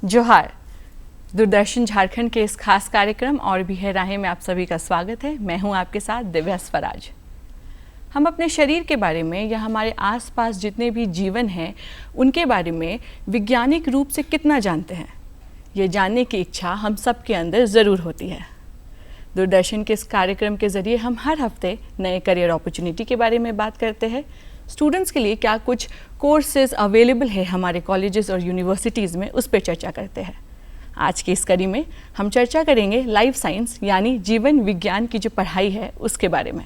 जोहार। दूरदर्शन झारखंड के इस खास कार्यक्रम और भी है राहें में आप सभी का स्वागत है। मैं हूं आपके साथ दिव्या स्वराज। हम अपने शरीर के बारे में या हमारे आसपास जितने भी जीवन हैं उनके बारे में वैज्ञानिक रूप से कितना जानते हैं, ये जानने की इच्छा हम सब के अंदर ज़रूर होती है। दूरदर्शन के इस कार्यक्रम के ज़रिए हम हर हफ्ते नए करियर अपॉर्चुनिटी के बारे में बात करते हैं। स्टूडेंट्स के लिए क्या कुछ कोर्सेज अवेलेबल है हमारे कॉलेजेस और यूनिवर्सिटीज़ में, उस पर चर्चा करते हैं। आज की इस कड़ी में हम चर्चा करेंगे लाइफ साइंस यानी जीवन विज्ञान की जो पढ़ाई है उसके बारे में।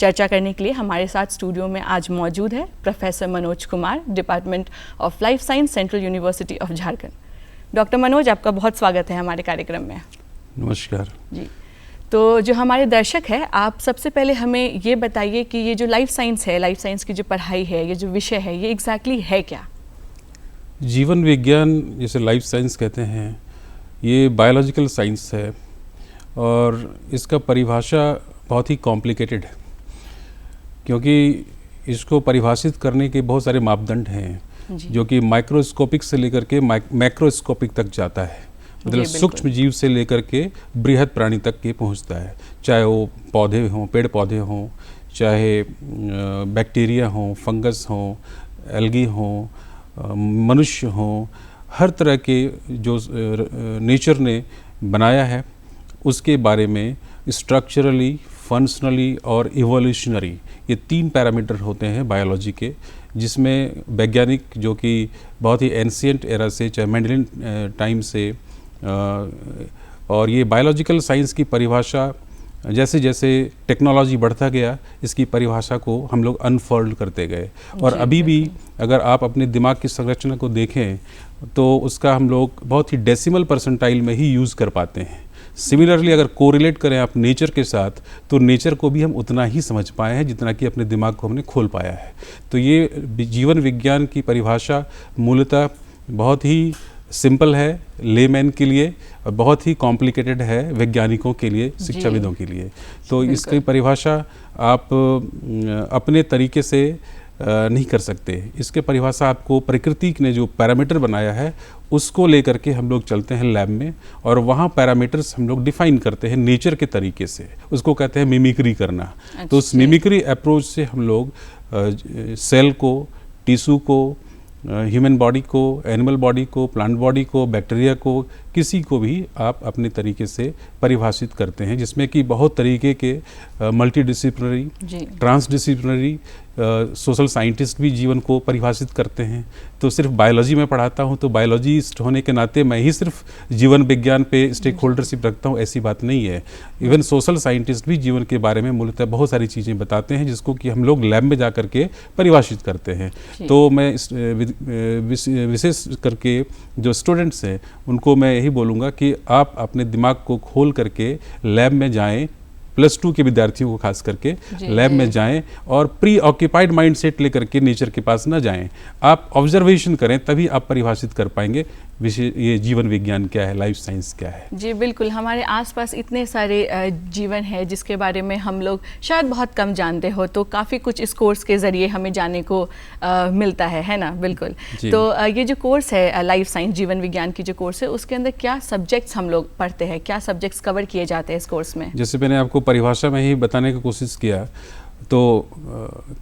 चर्चा करने के लिए हमारे साथ स्टूडियो में आज मौजूद है professor Manoj Kumar, department of life science, central university of Jharkhand. Doctor Manoj, आपका बहुत स्वागत है हमारे कार्यक्रम में। नमस्कार जी। तो जो हमारे दर्शक है, आप सबसे पहले हमें ये बताइए कि ये जो लाइफ साइंस है, लाइफ साइंस की जो पढ़ाई है, ये जो विषय है, ये एग्जैक्टली है क्या? जीवन विज्ञान, जिसे लाइफ साइंस कहते हैं, ये बायोलॉजिकल साइंस है और इसका परिभाषा बहुत ही कॉम्प्लिकेटेड है, क्योंकि इसको परिभाषित करने के बहुत सारे मापदंड हैं जो कि माइक्रोस्कोपिक से लेकर के मैक्रोस्कोपिक तक जाता है। मतलब सूक्ष्म जीव से लेकर के बृहद प्राणी तक के पहुंचता है, चाहे वो पौधे हों, पेड़ पौधे हों, चाहे बैक्टीरिया हों, फंगस हों, एल्गी हों, मनुष्य हों, हर तरह के जो नेचर ने बनाया है उसके बारे में स्ट्रक्चरली, फंक्शनली और इवोल्यूशनरी, ये 3 पैरामीटर होते हैं बायोलॉजी के, जिसमें वैज्ञानिक जो कि बहुत ही एंशिएंट एरा से, चाहे मेंडेलियन टाइम से, और ये बायोलॉजिकल साइंस की परिभाषा जैसे जैसे टेक्नोलॉजी बढ़ता गया, इसकी परिभाषा को हम लोग अनफोल्ड करते गए। और अभी भी अगर आप अपने दिमाग की संरचना को देखें तो उसका हम लोग बहुत ही डेसिमल परसेंटाइल में ही यूज़ कर पाते हैं। सिमिलरली अगर कोरिलेट करें आप नेचर के साथ, तो नेचर को भी हम उतना ही समझ पाए हैं जितना कि अपने दिमाग को हमने खोल पाया है। तो ये जीवन विज्ञान की परिभाषा मूलतः बहुत ही सिंपल है लेमैन के लिए और बहुत ही कॉम्प्लिकेटेड है वैज्ञानिकों के लिए, शिक्षाविदों के लिए। तो इसकी परिभाषा आप अपने तरीके से नहीं कर सकते। इसके परिभाषा आपको प्रकृति ने जो पैरामीटर बनाया है उसको लेकर के हम लोग चलते हैं लैब में, और वहाँ पैरामीटर्स हम लोग डिफाइन करते हैं नेचर के तरीके से। उसको कहते हैं मिमिक्री करना। तो उस मिमिक्री अप्रोच से हम लोग सेल को, टिश्यू को, ह्यूमन बॉडी को, एनिमल बॉडी को, प्लांट बॉडी को, बैक्टीरिया को, किसी को भी आप अपने तरीके से परिभाषित करते हैं, जिसमें कि बहुत तरीके के मल्टीडिसिप्लिनरी, ट्रांसडिसिप्लिनरी सोशल साइंटिस्ट भी जीवन को परिभाषित करते हैं। तो सिर्फ बायोलॉजी में पढ़ाता हूँ तो बायोलॉजिस्ट होने के नाते मैं ही सिर्फ जीवन विज्ञान पे स्टेक होल्डरशिप रखता हूँ, ऐसी बात नहीं है। इवन सोशल साइंटिस्ट भी जीवन के बारे में मूलतः बहुत सारी चीज़ें बताते हैं, जिसको कि हम लोग लैब में जा करके परिभाषित करते हैं। तो मैं विशेष करके जो स्टूडेंट्स हैं उनको मैं यही बोलूँगा कि आप अपने दिमाग को खोल करके लैब में जाएं, +2 के विद्यार्थियों को खास करके लैब में जाएं और प्री ऑक्यूपाइड माइंड सेट लेकर के नेचर के पास ना जाएं। आप ऑब्जर्वेशन करें, तभी आप परिभाषित कर पाएंगे विषय ये जीवन विज्ञान क्या है, लाइफ साइंस क्या है। जी बिल्कुल, हमारे आसपास इतने सारे जीवन है जिसके बारे में हम लोग शायद बहुत कम जानते हो, तो काफ़ी कुछ इस कोर्स के ज़रिए हमें जानने को मिलता है ना। बिल्कुल। तो ये जो कोर्स है लाइफ साइंस जीवन विज्ञान की जो कोर्स है, उसके अंदर क्या सब्जेक्ट्स हम लोग पढ़ते हैं, क्या सब्जेक्ट्स कवर किए जाते हैं इस कोर्स में? जैसे मैंने आपको परिभाषा में ही बताने की कोशिश किया, तो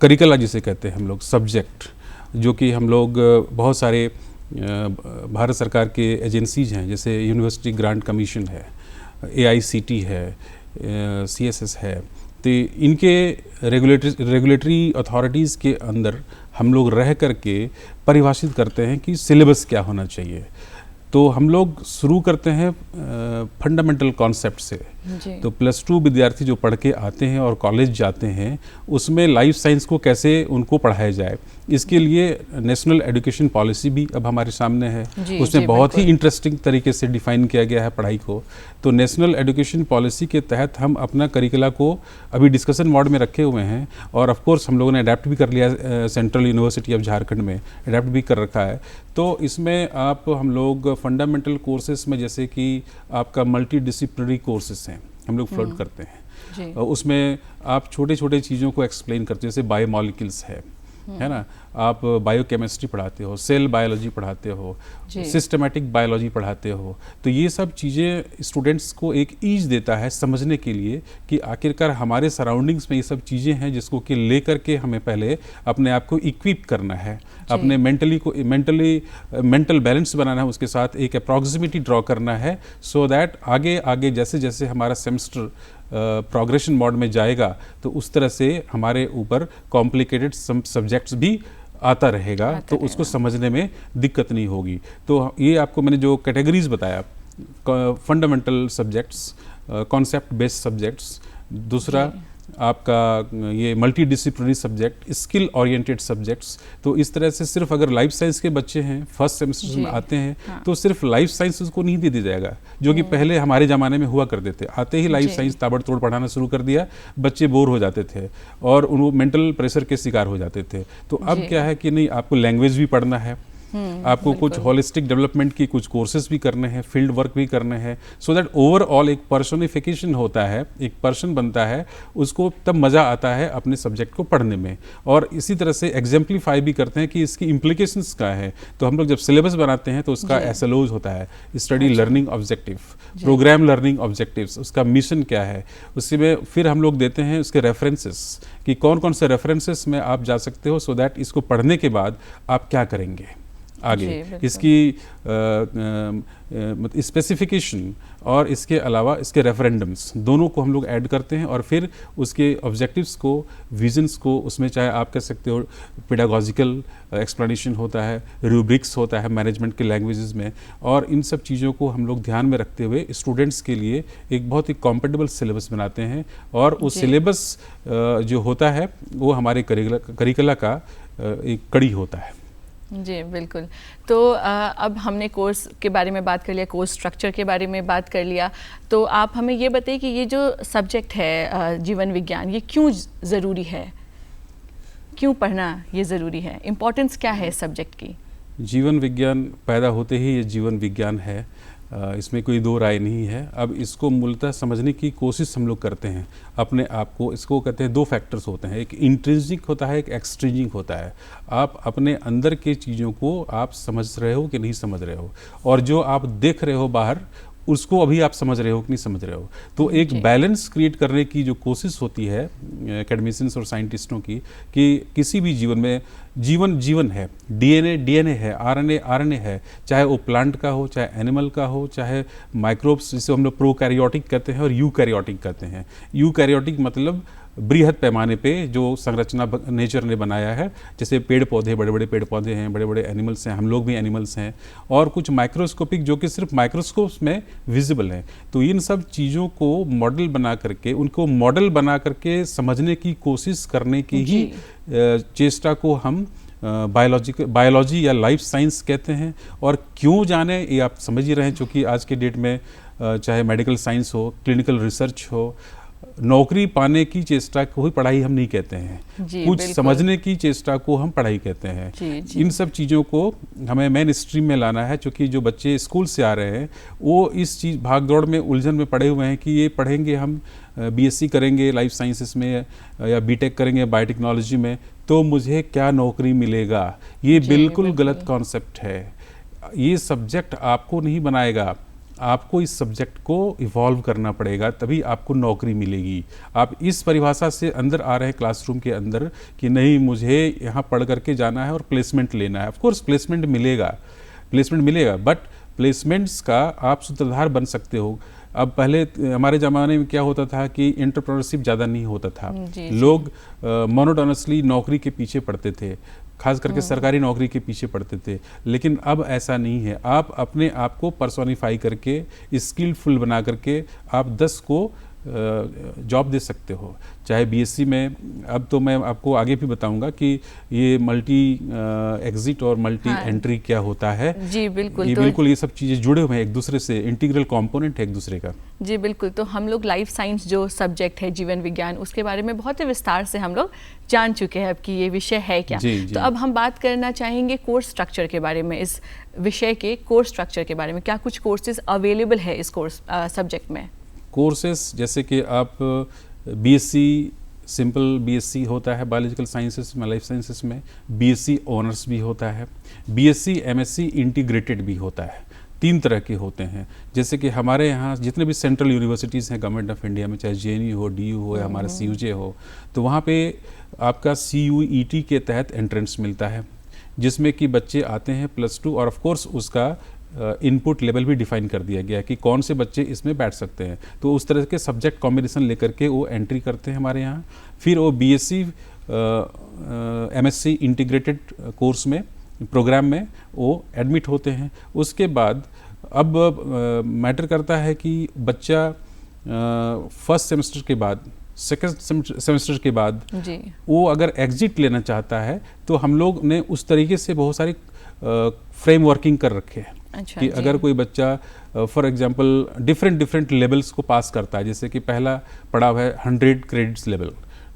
करिकुला जिसे कहते हैं हम लोग, सब्जेक्ट जो कि हम लोग बहुत सारे भारत सरकार के एजेंसीज हैं, जैसे यूनिवर्सिटी ग्रांट कमीशन है, AICT है, CSS है, तो इनके रेगुलेटरी अथॉरिटीज़ के अंदर हम लोग रह करके परिभाषित करते हैं कि सिलेबस क्या होना चाहिए। तो हम लोग शुरू करते हैं फंडामेंटल कॉन्सेप्ट से। तो +2 विद्यार्थी जो पढ़ के आते हैं और कॉलेज जाते हैं, उसमें लाइफ साइंस को कैसे उनको पढ़ाया जाए, इसके लिए नेशनल एजुकेशन पॉलिसी भी अब हमारे सामने है। उसमें बहुत ही इंटरेस्टिंग तरीके से डिफाइन किया गया है पढ़ाई को। तो नेशनल एजुकेशन पॉलिसी के तहत हम अपना करिकुला को अभी डिस्कशन मोड में रखे हुए हैं, और ऑफ कोर्स हम लोगों ने अडेप्ट भी कर लिया, सेंट्रल यूनिवर्सिटी ऑफ झारखंड में अडेप्ट भी कर रखा है। तो इसमें हम लोग फंडामेंटल कोर्सेज में, जैसे कि आपका मल्टी डिसिप्लिनरी कोर्सेज हैं, हम लोग फ्लोट करते हैं। उसमें आप छोटे छोटे चीज़ों को एक्सप्लेन करते हैं, जैसे बायोमॉलिक्यूल्स है, है ना, आप बायोकेमिस्ट्री पढ़ाते हो, सेल बायोलॉजी पढ़ाते हो, सिस्टमेटिक बायोलॉजी पढ़ाते हो, तो ये सब चीज़ें स्टूडेंट्स को एक ईज देता है समझने के लिए कि आखिरकार हमारे सराउंडिंग्स में ये सब चीज़ें हैं जिसको कि लेकर के हमें पहले अपने आप को इक्विप करना है, अपने मेंटल बैलेंस बनाना है, उसके साथ एक अप्रॉक्सिमिटी ड्रॉ करना है, सो दैट आगे आगे जैसे जैसे हमारा सेमेस्टर प्रोग्रेशन मोड में जाएगा तो उस तरह से हमारे ऊपर कॉम्प्लिकेटेड सब्जेक्ट्स भी आता रहेगा, तो उसको समझने में दिक्कत नहीं होगी। तो ये आपको मैंने जो कैटेगरीज बताया, fundamental subjects, concept based subjects, दूसरा आपका ये multi disciplinary subject, skill oriented subjects, तो इस तरह से सिर्फ अगर लाइफ साइंस के बच्चे हैं फर्स्ट सेमेस्टर में आते हैं तो सिर्फ लाइफ साइंस को नहीं दे दिया जाएगा, जो कि पहले हमारे ज़माने में हुआ करते थे। आते ही लाइफ साइंस ताबड़तोड़ पढ़ाना शुरू कर दिया, बच्चे बोर हो जाते थे और उनको मेंटल प्रेशर के शिकार हो जाते थे। तो अब क्या है कि नहीं, आपको लैंग्वेज भी पढ़ना है, आपको कुछ होलिस्टिक डेवलपमेंट की कुछ कोर्सेज भी करने हैं, फील्ड वर्क भी करने हैं, सो दैट ओवरऑल एक पर्सनिफिकेशन होता है, एक पर्सन बनता है, उसको तब मज़ा आता है अपने सब्जेक्ट को पढ़ने में। और इसी तरह से एग्जाम्पलीफाई भी करते हैं कि इसकी इम्प्लीकेशंस क्या है। तो हम लोग जब सिलेबस बनाते हैं तो उसका SLOs होता है, study learning objective, programme learning objectives, उसका मिशन क्या है, उसी में फिर हम लोग देते हैं उसके रेफरेंसेस कि कौन कौन से रेफरेंसेस में आप जा सकते हो, सो दैट इसको पढ़ने के बाद आप क्या करेंगे आगे, इसकी स्पेसिफिकेशन और इसके अलावा इसके रेफरेंडम्स दोनों को हम लोग ऐड करते हैं और फिर उसके ऑब्जेक्टिव्स को, विजन्स को, उसमें चाहे आप कह सकते हो पेडागॉजिकल एक्सप्लेनेशन होता है, रूब्रिक्स होता है मैनेजमेंट के लैंग्वेजेस में, और इन सब चीज़ों को हम लोग ध्यान में रखते हुए स्टूडेंट्स के लिए एक बहुत ही कॉम्पेटेबल सिलेबस बनाते हैं। और उस सिलेबस जो होता है वो हमारे करिकुला का एक कड़ी होता है। जी बिल्कुल। तो अब हमने कोर्स के बारे में बात कर लिया, कोर्स स्ट्रक्चर के बारे में बात कर लिया, तो आप हमें ये बताइए कि ये जो सब्जेक्ट है जीवन विज्ञान, ये क्यों ज़रूरी है, क्यों पढ़ना ये ज़रूरी है, इम्पोर्टेंस क्या है इस सब्जेक्ट की? जीवन विज्ञान पैदा होते ही ये जीवन विज्ञान है, इसमें कोई दो राय नहीं है। अब इसको मूलतः समझने की कोशिश हम लोग करते हैं अपने आप को। इसको कहते हैं, दो फैक्टर्स होते हैं, एक इंट्रिंसिक होता है, एक एक्सट्रिंसिक होता है। आप अपने अंदर के चीज़ों को आप समझ रहे हो कि नहीं समझ रहे हो, और जो आप देख रहे हो बाहर उसको अभी आप समझ रहे हो कि नहीं समझ रहे हो। तो एक बैलेंस क्रिएट करने की जो कोशिश होती है एकेडमिशियंस और साइंटिस्टों की, कि किसी भी जीवन में जीवन है, डीएनए है, आरएनए है, चाहे वो प्लांट का हो, चाहे एनिमल का हो, चाहे माइक्रोब्स, जिसे हम लोग प्रोकैरियोटिक कहते हैं और यूकैरियोटिक कहते हैं। यूकैरियोटिक मतलब बृहद पैमाने पे जो संरचना नेचर ने बनाया है, जैसे पेड़ पौधे, बड़े बड़े पेड़ पौधे हैं, बड़े बड़े एनिमल्स हैं, हम लोग भी एनिमल्स हैं, और कुछ माइक्रोस्कोपिक जो कि सिर्फ माइक्रोस्कोप्स में विजिबल हैं। तो इन सब चीज़ों को मॉडल बना करके समझने की कोशिश करने की ही चेष्टा को हम बायोलॉजी या लाइफ साइंस कहते हैं। और क्यों जाने ये आप समझ ही रहे हैं, चूँकि आज के डेट में चाहे मेडिकल साइंस हो, क्लिनिकल रिसर्च हो, नौकरी पाने की चेष्टा को ही पढ़ाई हम नहीं कहते हैं, कुछ समझने की चेष्टा को हम पढ़ाई कहते हैं। इन सब चीज़ों को हमें मेन स्ट्रीम में लाना है, क्योंकि जो बच्चे स्कूल से आ रहे हैं वो इस चीज़ भागदौड़ में, उलझन में पड़े हुए हैं कि ये पढ़ेंगे, हम बीएससी करेंगे लाइफ साइंसेस में या बीटेक करेंगे बायोटेक्नोलॉजी में, तो मुझे क्या नौकरी मिलेगा। ये बिल्कुल गलत कॉन्सेप्ट है। ये सब्जेक्ट आपको नहीं बनाएगा, आपको इस सब्जेक्ट को इवॉल्व करना पड़ेगा, तभी आपको नौकरी मिलेगी। आप इस परिभाषा से अंदर आ रहे हैं क्लासरूम के अंदर कि नहीं, मुझे यहाँ पढ़ करके जाना है और प्लेसमेंट लेना है। ऑफ कोर्स प्लेसमेंट मिलेगा, बट प्लेसमेंट्स का आप सूत्रधार बन सकते हो। अब पहले हमारे ज़माने में क्या होता था कि एंटरप्रेन्योरशिप ज़्यादा नहीं होता था, लोग मोनोटोनसली नौकरी के पीछे पड़ते थे, खास करके सरकारी नौकरी के पीछे पड़ते थे। लेकिन अब ऐसा नहीं है, आप अपने आप को पर्सोनिफाई करके, स्किलफुल बना करके आप 10 को जॉब दे सकते हो, चाहे बीएससी में। अब तो मैं आपको आगे भी बताऊंगा कि ये मल्टी एग्जिट और मल्टी एंट्री क्या होता है। जी बिल्कुल, बिल्कुल ये सब चीज़ें जुड़े हुए हैं एक दूसरे से, इंटीग्रल कंपोनेंट है एक दूसरे का। जी बिल्कुल। तो हम लोग लाइफ साइंस जो सब्जेक्ट है, जीवन विज्ञान, उसके बारे में बहुत ही विस्तार से हम लोग जान चुके हैं अब कि ये विषय है क्या। तो अब हम बात करना चाहेंगे कोर्स स्ट्रक्चर के बारे में, इस विषय के कोर्स स्ट्रक्चर के बारे में। क्या कुछ कोर्सेज अवेलेबल है इस कोर्स सब्जेक्ट में? कोर्सेस जैसे कि आप बीएससी सिंपल बीएससी होता है बायोलॉजिकल साइंसेस में, लाइफ साइंसेस में, बीएससी ऑनर्स भी होता है, बीएससी एमएससी इंटीग्रेटेड भी होता है। 3 तरह के होते हैं। जैसे कि हमारे यहाँ जितने भी सेंट्रल यूनिवर्सिटीज़ हैं गवर्नमेंट ऑफ इंडिया में, चाहे जेएनयू हो, डीयू हो या हमारा सीयूजे हो, तो वहाँ पे आपका सीयूईटी के तहत एंट्रेंस मिलता है, जिसमें कि बच्चे आते हैं +2 और ऑफ कोर्स उसका इनपुट लेवल भी डिफाइन कर दिया गया है कि कौन से बच्चे इसमें बैठ सकते हैं। तो उस तरह के सब्जेक्ट कॉम्बिनेशन लेकर के वो एंट्री करते हैं हमारे यहाँ। फिर वो बीएससी एमएससी इंटीग्रेटेड कोर्स में, प्रोग्राम में वो एडमिट होते हैं। उसके बाद अब मैटर करता है कि बच्चा फर्स्ट सेमेस्टर के बाद, सेकेंड सेमेस्टर के बाद जी वो अगर एग्जिट लेना चाहता है तो हम लोग ने उस तरीके से बहुत सारी फ्रेमवर्किंग कर रखे हैं। अच्छा, कि जी। अगर कोई बच्चा फॉर एग्जांपल डिफरेंट लेवल्स को पास करता है, जैसे कि पहला पड़ाव है 100 credits level,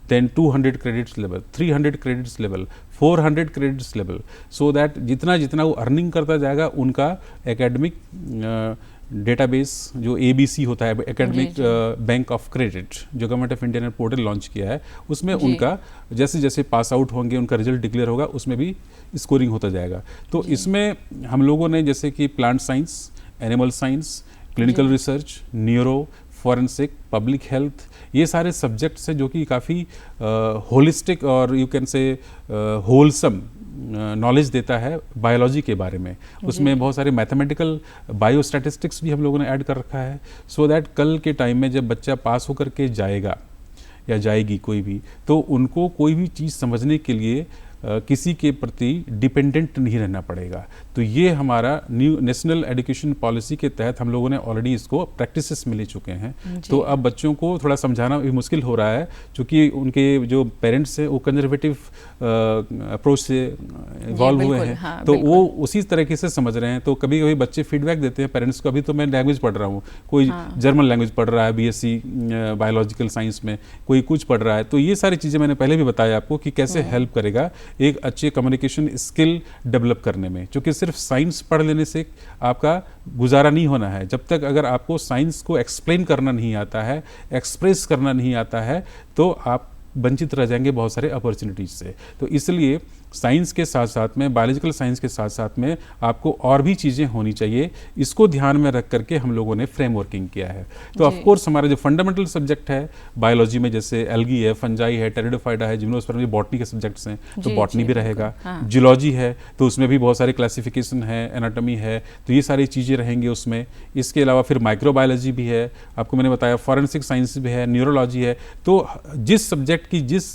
then 200 credits level, 300 credits level, 400 credits level, so that जितना जितना वो अर्निंग करता जाएगा उनका एकेडमिक डेटाबेस जो ABC होता है, एकेडमिक बैंक ऑफ क्रेडिट, जो गवर्नमेंट ऑफ इंडिया ने पोर्टल लॉन्च किया है, उसमें जी। उनका जैसे जैसे पास आउट होंगे उनका रिजल्ट डिक्लेयर होगा, उसमें भी स्कोरिंग होता जाएगा। तो इसमें हम लोगों ने जैसे कि plant science, animal science, clinical research, neuro, forensic, public health, ये सारे सब्जेक्ट्स हैं जो कि काफ़ी होलिस्टिक और you can say wholesome knowledge देता है बायोलॉजी के बारे में। उसमें बहुत सारे मैथमेटिकल बायोस्टैटिस्टिक्स भी हम लोगों ने ऐड कर रखा है, सो दैट कल के टाइम में जब बच्चा पास होकर के जाएगा या जाएगी कोई भी, तो उनको कोई भी चीज़ समझने के लिए किसी के प्रति डिपेंडेंट नहीं रहना पड़ेगा। तो ये हमारा न्यू नेशनल एजुकेशन पॉलिसी के तहत हम लोगों ने ऑलरेडी इसको प्रैक्टिसेस मिल चुके हैं। तो अब बच्चों को थोड़ा समझाना भी मुश्किल हो रहा है, क्योंकि उनके जो पेरेंट्स हैं वो कंजर्वेटिव अप्रोच से इवॉल्व हुए हैं। हाँ, तो वो उसी तरीके से समझ रहे हैं। तो कभी कभी बच्चे फीडबैक देते हैं पेरेंट्स को, अभी तो मैं लैंग्वेज पढ़ रहा हूँ, कोई जर्मन लैंग्वेज पढ़ रहा है बीएससी बायोलॉजिकल साइंस में, कोई कुछ पढ़ रहा है। तो ये सारी चीज़ें मैंने पहले भी बताया आपको कि कैसे हेल्प करेगा एक अच्छे कम्युनिकेशन स्किल डेवलप करने में, क्योंकि सिर्फ साइंस पढ़ लेने से आपका गुजारा नहीं होना है। जब तक अगर आपको साइंस को एक्सप्लेन करना नहीं आता है, एक्सप्रेस करना नहीं आता है, तो आप वंचित रह जाएंगे बहुत सारे अपॉर्चुनिटीज से। तो इसलिए साइंस के साथ साथ में, बायोलॉजिकल साइंस के साथ साथ में आपको और भी चीज़ें होनी चाहिए, इसको ध्यान में रख करके हम लोगों ने फ्रेमवर्किंग किया है। तो ऑफ कोर्स हमारा जो फंडामेंटल सब्जेक्ट है बायोलॉजी में, जैसे एल्गी है, फंजाई है, टेरिडोफाइटा है, जिम्नोस्पर्म, बॉटनी के सब्जेक्ट्स हैं, तो बॉटनी भी रहेगा। जियोलॉजी है तो उसमें भी बहुत सारे क्लासिफिकेशन है, एनाटॉमी है, तो ये सारी चीज़ें रहेंगी उसमें। इसके अलावा फिर माइक्रोबायोलॉजी भी है, आपको मैंने बताया, फॉरेंसिक साइंस भी है, न्यूरोलॉजी है। तो जिस सब्जेक्ट की जिस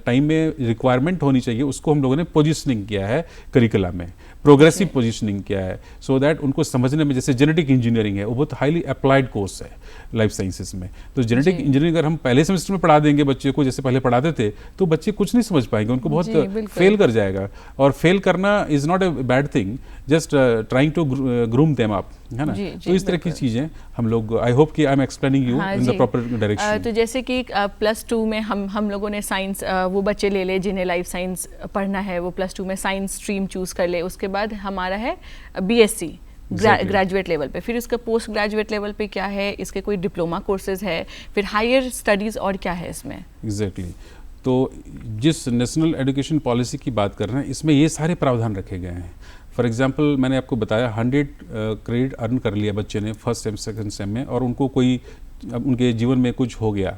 टाइम में रिक्वायरमेंट होनी चाहिए उसको हम लोगों ने पोजीशनिंग किया है करिकुलम में, प्रोग्रेसिव पोजीशनिंग किया है, सो दैट उनको समझने में, जैसे जेनेटिक इंजीनियरिंग है वो बहुत हाईली अप्लाइड कोर्स है लाइफ साइंसेस में। तो जेनेटिक इंजीनियरिंग अगर हम पहले सेमेस्टर में पढ़ा देंगे बच्चे को जैसे पहले पढ़ाते थे, तो बच्चे कुछ नहीं समझ पाएंगे, उनको बहुत फेल कर जाएगा। और फेल करना is not a bad thing, just trying to groom them up, है ना। तो इस तरह की चीज़ें हम लोग, आई होप कि I am explaining you in the proper direction. तो जैसे कि +2 में हम लोगों ने साइंस, वो बच्चे ले ले जिन्हें लाइफ साइंस पढ़ना है, वो +2 में साइंस स्ट्रीम चूज़ कर ले। उसके बाद हमारा है बीएससी ग्रेजुएट लेवल पे, फिर उसका पोस्ट ग्रेजुएट लेवल पे क्या है, इसके कोई डिप्लोमा कोर्सेज है, फिर हायर स्टडीज़ और क्या है इसमें। एग्जैक्टली तो जिस नेशनल एजुकेशन पॉलिसी की बात कर रहे हैं, इसमें ये सारे प्रावधान रखे गए हैं। फॉर एग्जांपल मैंने आपको बताया 100 क्रेडिट अर्न कर लिया बच्चे ने फर्स्ट सेम सेकंड सेम में, और उनको कोई उनके जीवन में कुछ हो गया,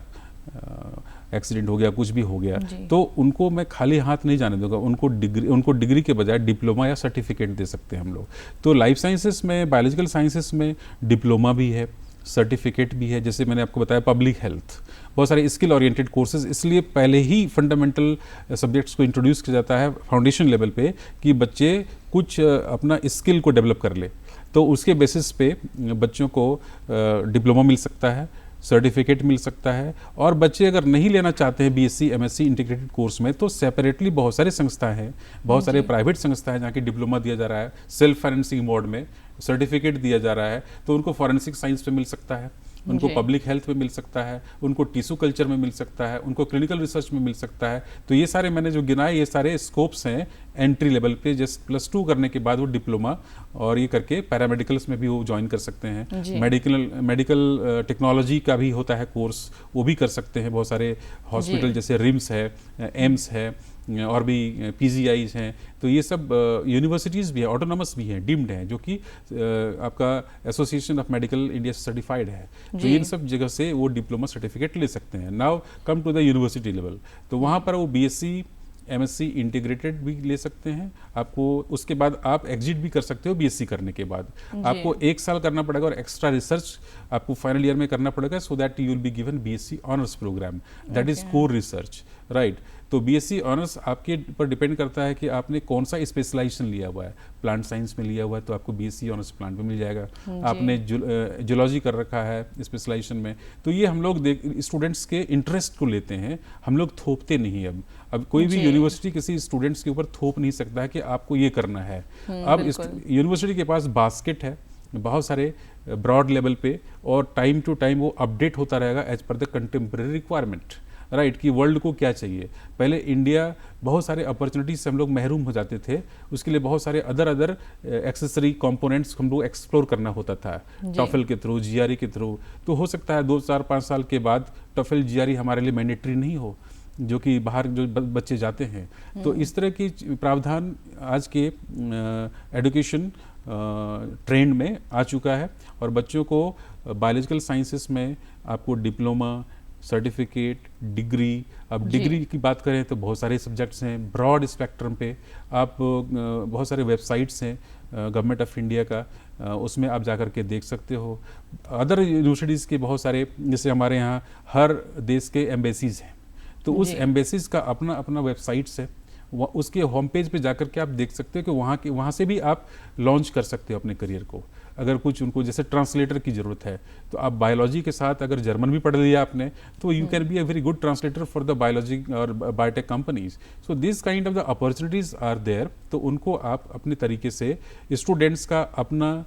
एक्सीडेंट हो गया, कुछ भी हो गया, तो उनको मैं खाली हाथ नहीं जाने दूंगा, उनको डिग्री के बजाय डिप्लोमा या सर्टिफिकेट दे सकते हैं हम लोग। तो लाइफ साइंसेस में, बायोलॉजिकल साइंसेस में डिप्लोमा भी है, सर्टिफिकेट भी है। जैसे मैंने आपको बताया पब्लिक हेल्थ, बहुत सारे स्किल ओरिएंटेड कोर्सेज, इसलिए पहले ही फंडामेंटल सब्जेक्ट्स को इंट्रोड्यूस किया जाता है फाउंडेशन लेवल पे, कि बच्चे कुछ अपना स्किल को डेवलप कर ले। तो उसके बेसिस पे बच्चों को डिप्लोमा मिल सकता है, सर्टिफिकेट मिल सकता है। और बच्चे अगर नहीं लेना चाहते हैं बीएससी एमएससी इंटीग्रेटेड कोर्स में, तो सेपरेटली बहुत सारे संस्थाएं हैं, बहुत सारे प्राइवेट संस्थाएं जहाँ की डिप्लोमा दिया जा रहा है, सेल्फ फाइनेंसिंग मोड में सर्टिफिकेट दिया जा रहा है। तो उनको फॉरेंसिक साइंस पे मिल सकता है, उनको पब्लिक हेल्थ में मिल सकता है, उनको टिश्यू कल्चर में मिल सकता है, उनको क्लिनिकल रिसर्च में मिल सकता है। तो ये सारे मैंने जो गिनाए, ये सारे स्कोप्स हैं एंट्री लेवल पे जस्ट +2 करने के बाद वो डिप्लोमा और ये करके पैरामेडिकल्स में भी वो ज्वाइन कर सकते हैं। मेडिकल टेक्नोलॉजी का भी होता है कोर्स, वो भी कर सकते हैं। बहुत सारे हॉस्पिटल जैसे रिम्स है, एम्स है और भी PGIs हैं, तो ये सब यूनिवर्सिटीज़ भी है, ऑटोनॉमस भी हैं, डीम्ड हैं, जो कि आपका एसोसिएशन ऑफ मेडिकल इंडिया से सर्टिफाइड है। तो इन सब जगह से वो डिप्लोमा सर्टिफिकेट ले सकते हैं। Now come to the university level, तो वहाँ पर वो BSc MSc इंटीग्रेटेड भी ले सकते हैं। आपको उसके बाद आप एग्जिट भी कर सकते हो BSc करने के बाद। आपको 1 साल करना पड़ेगा और एक्स्ट्रा रिसर्च आपको फाइनल ईयर में करना पड़ेगा, so that you will be given BSc honours program, that is core research, right. तो BSc ऑनर्स आपके ऊपर डिपेंड करता है कि आपने कौन सा स्पेशलाइजेशन लिया हुआ है। प्लांट साइंस में लिया हुआ है तो आपको BSc ऑनर्स प्लांट में मिल जाएगा। आपने जूलॉजी कर रखा है स्पेशलाइजेशन में, तो ये हम लोग स्टूडेंट्स के इंटरेस्ट को लेते हैं, हम लोग थोपते नहीं। अब कोई भी यूनिवर्सिटी किसी स्टूडेंट्स के ऊपर थोप नहीं सकता है कि आपको ये करना है। अब यूनिवर्सिटी के पास बास्केट है बहुत सारे ब्रॉड लेवल पे, और टाइम टू टाइम वो अपडेट होता रहेगा as per the contemporary requirement, right, कि वर्ल्ड को क्या चाहिए। पहले इंडिया बहुत सारे अपॉर्चुनिटीज से हम लोग महरूम हो जाते थे, उसके लिए बहुत सारे अदर एक्सेसरी कंपोनेंट्स हम लोग एक्सप्लोर करना होता था टॉफल के थ्रू, GRE के थ्रू। तो हो सकता है 2, 4, 5 साल के बाद टॉफल GRE हमारे लिए मैंडेटरी नहीं हो, जो कि बाहर जो बच्चे जाते हैं। तो इस तरह की प्रावधान आज के एजुकेशन ट्रेंड में आ चुका है, और बच्चों को बायोलॉजिकल साइंसेस में आपको डिप्लोमा, सर्टिफिकेट, डिग्री, अब डिग्री की बात करें तो बहुत सारे सब्जेक्ट्स हैं ब्रॉड स्पेक्ट्रम पे। आप बहुत सारे वेबसाइट्स हैं गवर्नमेंट ऑफ इंडिया का, उसमें आप जाकर के देख सकते हो। अदर यूनिवर्सिटीज़ के बहुत सारे, जैसे हमारे यहाँ हर देश के एम्बेसीज हैं, तो उस एम्बेसीज का अपना अपना वेबसाइट्स है, उसके होम पेज पे जाकर के आप देख सकते हो कि वहाँ से भी आप लॉन्च कर सकते हो अपने करियर को। अगर कुछ उनको जैसे ट्रांसलेटर की ज़रूरत है, तो आप बायोलॉजी के साथ अगर जर्मन भी पढ़ लिया आपने, तो you can be a very good translator for the biology और biotech companies. So this kind of the opportunities are there. तो उनको आप अपने तरीके से स्टूडेंट्स का अपना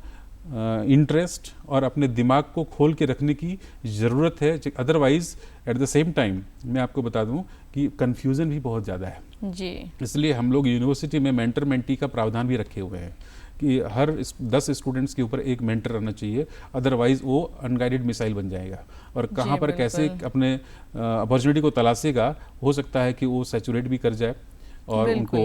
इंटरेस्ट और अपने दिमाग को खोल के रखने की ज़रूरत है। Otherwise at the same time मैं आपको बता दूं कि कन्फ्यूज़न भी बहुत ज़्यादा है जी। इसलिए हम लोग यूनिवर्सिटी में मेंटर मेंटी का प्रावधान भी रखे हुए हैं कि हर 10 स्टूडेंट्स के ऊपर एक मेंटर रहना चाहिए, अदरवाइज़ वो अनगाइडेड मिसाइल बन जाएगा। और कहाँ पर कैसे अपने अपॉर्चुनिटी को तलाशेगा, हो सकता है कि वो सैचुरेट भी कर जाए और उनको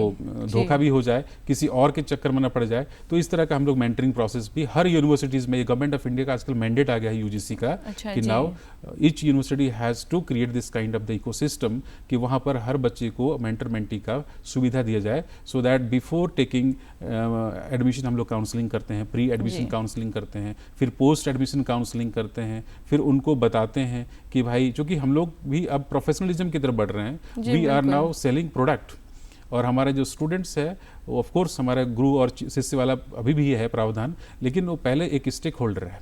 धोखा भी हो जाए, किसी और के चक्कर में ना पड़ जाए। तो इस तरह का हम लोग मेंटरिंग प्रोसेस भी हर यूनिवर्सिटीज़ में, गवर्नमेंट ऑफ इंडिया का आजकल मैंडेट आ गया है UGC का, कि now each university has to create this kind of the ecosystem, कि वहाँ पर हर बच्चे को मेंटर मेंटी का सुविधा दिया जाए, so that before taking admission हम लोग काउंसलिंग करते हैं, प्री एडमिशन काउंसलिंग करते हैं, फिर पोस्ट एडमिशन काउंसलिंग करते हैं, फिर उनको बताते हैं कि भाई, चूँकि हम लोग भी अब प्रोफेशनलिज्म की तरफ बढ़ रहे हैं, we are now selling product. और हमारे जो स्टूडेंट्स है वो ऑफ कोर्स हमारा गुरु और शिष्य वाला अभी भी है प्रावधान, लेकिन वो पहले एक स्टेक होल्डर है।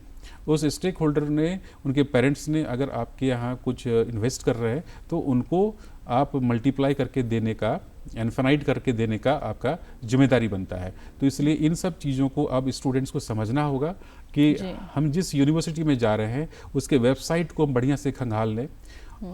उस स्टेक होल्डर ने, उनके पेरेंट्स ने अगर आपके यहाँ कुछ इन्वेस्ट कर रहे हैं, तो उनको आप मल्टीप्लाई करके देने का, इनफिनाइट करके देने का आपका जिम्मेदारी बनता है। तो इसलिए इन सब चीज़ों को अब स्टूडेंट्स को समझना होगा कि हम जिस यूनिवर्सिटी में जा रहे हैं उसके वेबसाइट को बढ़िया से खंगाल लें,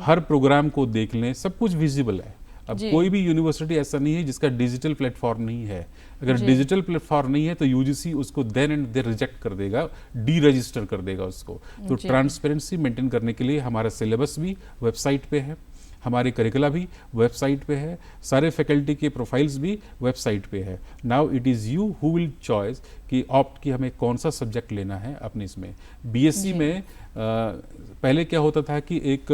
हर प्रोग्राम को देख लें, सब कुछ विजिबल है। अब कोई भी यूनिवर्सिटी ऐसा नहीं है जिसका डिजिटल प्लेटफॉर्म नहीं है। अगर डिजिटल प्लेटफॉर्म नहीं है तो UGC उसको देन एंड देयर रिजेक्ट कर देगा, डी रजिस्टर कर देगा उसको। तो ट्रांसपेरेंसी मेंटेन करने के लिए हमारा सिलेबस भी वेबसाइट पे है, हमारे करिकुला भी वेबसाइट पे है, सारे फैकल्टी के प्रोफाइल्स भी वेबसाइट पे है। Now it is you who will choice कि ऑप्ट कि हमें कौन सा सब्जेक्ट लेना है अपने इसमें। BSc में पहले क्या होता था कि एक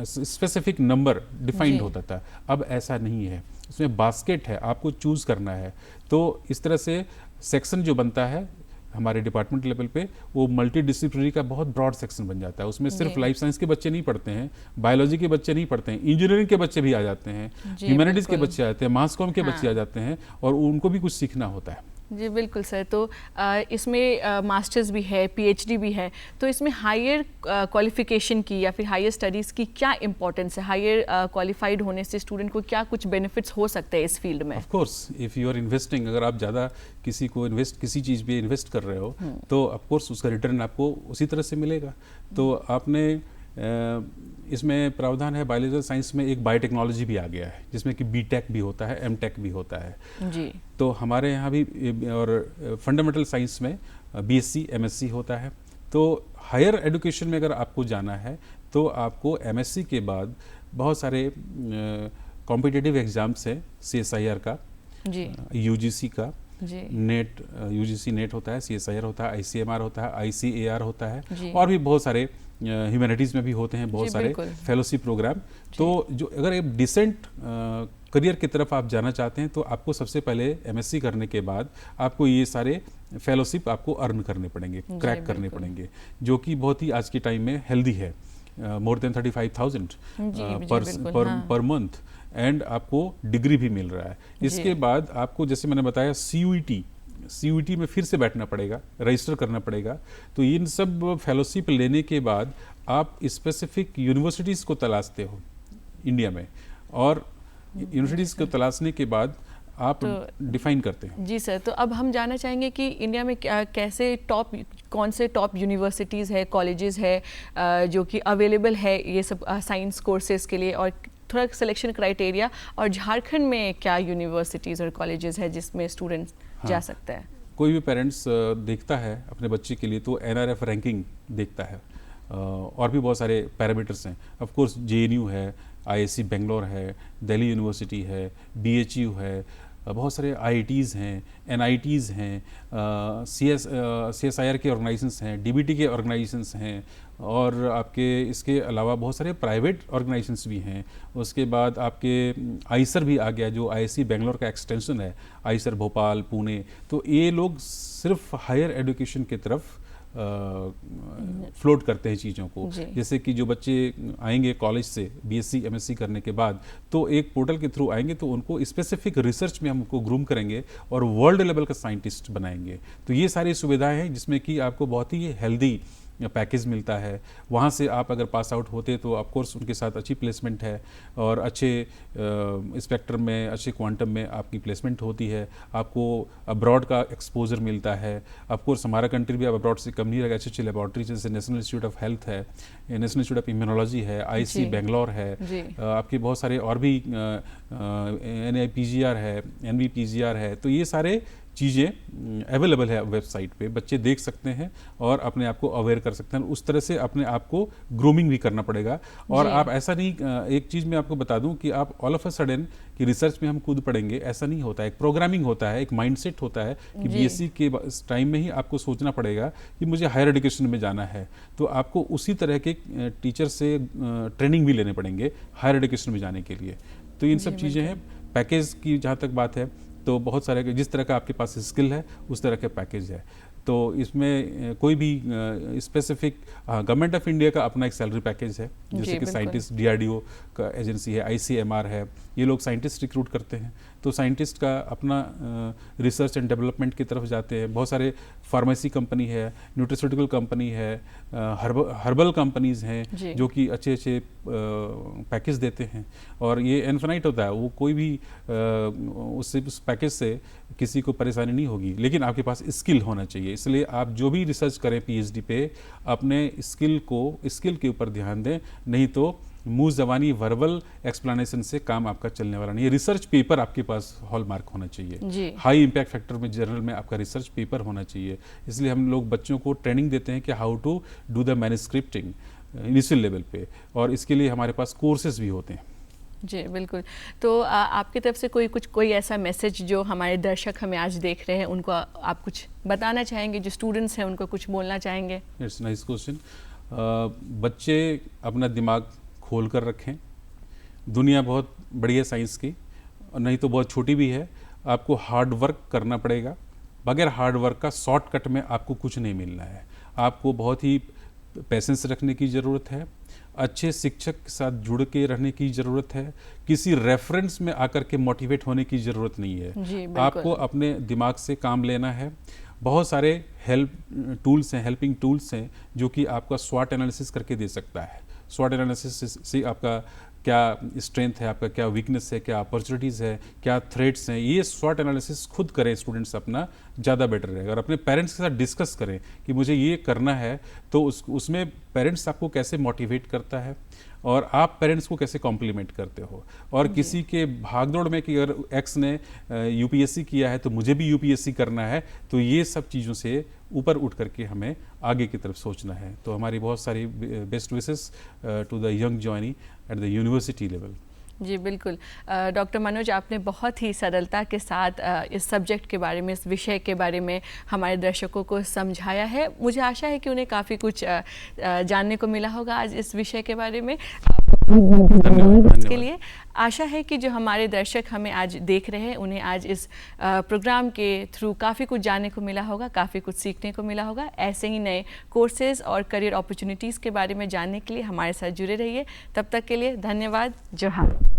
स्पेसिफिक नंबर डिफाइंड होता था, अब ऐसा नहीं है, इसमें बास्केट है, आपको चूज़ करना है। तो इस तरह से सेक्शन जो बनता है हमारे डिपार्टमेंट लेवल पे, वो मल्टी डिसिप्लिनरी का बहुत ब्रॉड सेक्शन बन जाता है। उसमें सिर्फ लाइफ साइंस के बच्चे नहीं पढ़ते हैं, बायोलॉजी के बच्चे नहीं पढ़ते हैं, इंजीनियरिंग के बच्चे भी आ जाते हैं, ह्यूमैनिटीज़ के बच्चे आते हैं, मास कॉम के बच्चे आ जाते हैं, और उनको भी कुछ सीखना होता है। जी बिल्कुल सर। तो इसमें मास्टर्स भी है, PhD भी है, तो इसमें हायर क्वालिफिकेशन की या फिर हायर स्टडीज़ की क्या इंपॉर्टेंस है? हायर क्वालिफाइड होने से स्टूडेंट को क्या कुछ बेनिफिट्स हो सकते हैं इस फील्ड में? Of course if you are investing, अगर आप ज़्यादा किसी चीज़ पे इन्वेस्ट कर रहे हो, तो ऑफ कोर्स उसका रिटर्न आपको उसी तरह से मिलेगा। तो आपने इसमें प्रावधान है बायोलॉजिकल साइंस में एक बायोटेक्नोलॉजी भी आ गया है जिसमें कि बीटेक भी होता है, एमटेक भी होता है जी। तो हमारे यहाँ भी और फंडामेंटल साइंस में बीएससी एमएससी होता है। तो हायर एजुकेशन में अगर आपको जाना है तो आपको एमएससी के बाद बहुत सारे कॉम्पिटिटिव एग्जाम्स हैं, सीएसआईआर का जी यूजीसी का जी नेट, यूजीसी नेट होता है, सीएसआईआर होता है, आईसीएमआर होता है, आईसीएआर होता जी। है और भी बहुत सारे ह्यूमैनिटीज़ में भी होते हैं बहुत जी, सारे बिल्कुल। Fellowship program. तो जो अगर एक डिसेंट करियर की तरफ आप जाना चाहते हैं तो आपको सबसे पहले एमएससी करने के बाद आपको ये सारे फेलोशिप आपको अर्न करने पड़ेंगे, क्रैक करने बिल्कुल। पड़ेंगे, जो कि बहुत ही आज के टाइम में हेल्दी है। More than 35,000 per month and आपको डिग्री भी मिल रहा है। इसके बाद आपको जैसे मैंने बताया सीयूईटी में फिर से बैठना पड़ेगा, रजिस्टर करना पड़ेगा। तो इन सब फेलोशिप लेने के बाद आप स्पेसिफिक यूनिवर्सिटीज़ को तलाशते हो इंडिया में और यूनिवर्सिटीज़ को तलाशने के बाद आप डिफाइन करते हैं। जी सर, तो अब हम जानना चाहेंगे कि इंडिया में कैसे कौन से टॉप यूनिवर्सिटीज़ है, कॉलेजेस है जो कि अवेलेबल है ये सब साइंस कोर्सेज के लिए, और थोड़ा सिलेक्शन क्राइटेरिया, और झारखंड में क्या यूनिवर्सिटीज़ और कॉलेजेस है जिसमें स्टूडेंट्स जा सकता है। कोई भी पेरेंट्स देखता है अपने बच्चे के लिए तो एनआरएफ रैंकिंग देखता है और भी बहुत सारे पैरामीटर्स हैं। ऑफ कोर्स जेएनयू है, आईआईसी बेंगलोर है, दिल्ली यूनिवर्सिटी है, बीएचयू है, बहुत सारे आईआईटीज़ हैं, एनआईटीज़ हैं, सीएसआईआर के ऑर्गेनाइजेशंस हैं, डीबीटी के ऑर्गेनाइजेशंस हैं और आपके इसके अलावा बहुत सारे प्राइवेट ऑर्गेनाइजेशंस भी हैं। उसके बाद आपके आईसर भी आ गया जो आईआईसी बेंगलोर का एक्सटेंशन है, आईसर भोपाल, पुणे। तो ये लोग सिर्फ हायर एजुकेशन की तरफ फ्लोट करते हैं चीज़ों को। जैसे कि जो बच्चे आएंगे कॉलेज से बीएससी एमएससी करने के बाद तो एक पोर्टल के थ्रू आएंगे तो उनको स्पेसिफिक रिसर्च में हम उनको ग्रूम करेंगे और वर्ल्ड लेवल का साइंटिस्ट बनाएंगे। तो ये सारी सुविधाएं हैं जिसमें कि आपको बहुत ही हेल्दी पैकेज मिलता है। वहाँ से आप अगर पास आउट होते तो ऑफकोर्स उनके साथ अच्छी प्लेसमेंट है और अच्छे स्पेक्ट्रम में, अच्छे क्वांटम में आपकी प्लेसमेंट होती है। आपको अब्रॉड का एक्सपोजर मिलता है। ऑफकोर्स हमारा कंट्री भी अब अब्रॉड से कम नहीं रहेगा। अच्छी अच्छी लेबॉर्ट्री जैसे नेशनल इंस्टीट्यूट ऑफ हेल्थ है, नेशनल इंस्टीट्यूट ऑफ इम्यूनोलॉजी है, आईसी बेंगलोर है, आपके बहुत सारे और भी NIPGR है, NVPGR है। तो ये सारे चीज़ें अवेलेबल है वेबसाइट पे, बच्चे देख सकते हैं और अपने आप को अवेयर कर सकते हैं। उस तरह से अपने आप को ग्रूमिंग भी करना पड़ेगा। और आप ऐसा नहीं, एक चीज़ मैं आपको बता दूं कि आप ऑल ऑफ अ सडन कि रिसर्च में हम कूद पड़ेंगे, ऐसा नहीं होता है। एक प्रोग्रामिंग होता है, एक माइंडसेट होता है कि बीएससी के टाइम में ही आपको सोचना पड़ेगा कि मुझे हायर एजुकेशन में जाना है। तो आपको उसी तरह के टीचर से ट्रेनिंग भी लेने पड़ेंगे हायर एजुकेशन में जाने के लिए। तो इन सब चीज़ें हैं। पैकेज की जहाँ तक बात है तो बहुत सारे, जिस तरह का आपके पास स्किल है उस तरह के पैकेज है। तो इसमें कोई भी स्पेसिफिक, गवर्नमेंट ऑफ इंडिया का अपना एक सैलरी पैकेज है, जैसे कि साइंटिस्ट, DRDO का एजेंसी है, ICMR है, ये लोग साइंटिस्ट रिक्रूट करते हैं। तो साइंटिस्ट का अपना रिसर्च एंड डेवलपमेंट की तरफ जाते हैं। बहुत सारे फार्मेसी कंपनी है, न्यूट्रिस्यूटिकल कंपनी है, हर्बल कंपनीज हैं जो कि अच्छे अच्छे पैकेज देते हैं। और ये इनफिनाइट होता है, वो कोई भी उस पैकेज से किसी को परेशानी नहीं होगी, लेकिन आपके पास स्किल होना चाहिए। इसलिए आप जो भी रिसर्च करें PhD पे, अपने स्किल के ऊपर ध्यान दें, नहीं तो मुंह जबानी वर्बल एक्सप्लेनेशन से काम आपका चलने वाला नहीं है। रिसर्च पेपर आपके पास हॉलमार्क होना चाहिए, हाई इम्पैक्ट फैक्टर में जर्नल में आपका रिसर्च पेपर होना चाहिए। इसलिए हम लोग बच्चों को ट्रेनिंग देते हैं कि how to do the manuscripting initial level पे, और इसके लिए हमारे पास कोर्सेज भी होते हैं। जी बिल्कुल। तो आपकी तरफ से कोई ऐसा मैसेज जो हमारे दर्शक हमें आज देख रहे हैं उनको आप कुछ बताना चाहेंगे, जो स्टूडेंट्स हैं उनको कुछ बोलना चाहेंगे? It's nice question. बच्चे अपना दिमाग खोल कर रखें। दुनिया बहुत बड़ी है साइंस की, और नहीं तो बहुत छोटी भी है। आपको हार्ड वर्क करना पड़ेगा। बगैर हार्ड वर्क का शॉर्टकट में आपको कुछ नहीं मिलना है। आपको बहुत ही पेशेंस रखने की ज़रूरत है, अच्छे शिक्षक के साथ जुड़ के रहने की ज़रूरत है, किसी रेफरेंस में आकर के मोटिवेट होने की ज़रूरत नहीं है। आपको अपने दिमाग से काम लेना है। बहुत सारे हेल्पिंग टूल्स हैं जो कि आपका स्वॉट एनालिसिस करके दे सकता है। स्वॉट एनालिसिस से आपका क्या स्ट्रेंथ है आपका, क्या वीकनेस है, क्या अपॉर्चुनिटीज़ है, क्या थ्रेट्स हैं, ये स्वॉट एनालिसिस खुद करें स्टूडेंट्स अपना, ज़्यादा बेटर रहेगा। और अपने पेरेंट्स के साथ डिस्कस करें कि मुझे ये करना है, तो उसमें पेरेंट्स आपको कैसे मोटिवेट करता है और आप पेरेंट्स को कैसे कॉम्प्लीमेंट करते हो। और किसी के भागदौड़ में कि अगर एक्स ने यूपीएससी किया है तो मुझे भी यूपीएससी करना है, तो ये सब चीज़ों से ऊपर उठ करके हमें आगे की तरफ सोचना है। तो हमारी बहुत सारी best wishes to the young joinee at the university level. जी बिल्कुल। डॉक्टर मनोज, आपने बहुत ही सरलता के साथ इस सब्जेक्ट के बारे में, इस विषय के बारे में हमारे दर्शकों को समझाया है। मुझे आशा है कि उन्हें काफ़ी कुछ जानने को मिला होगा आज इस विषय के बारे में। धन्यवाद इसके लिए आशा है कि जो हमारे दर्शक हमें आज देख रहे हैं, उन्हें आज इस प्रोग्राम के थ्रू काफ़ी कुछ जानने को मिला होगा, काफ़ी कुछ सीखने को मिला होगा। ऐसे ही नए कोर्सेज़ और करियर अपॉर्चुनिटीज़ के बारे में जानने के लिए हमारे साथ जुड़े रहिए। तब तक के लिए धन्यवाद। जोहार।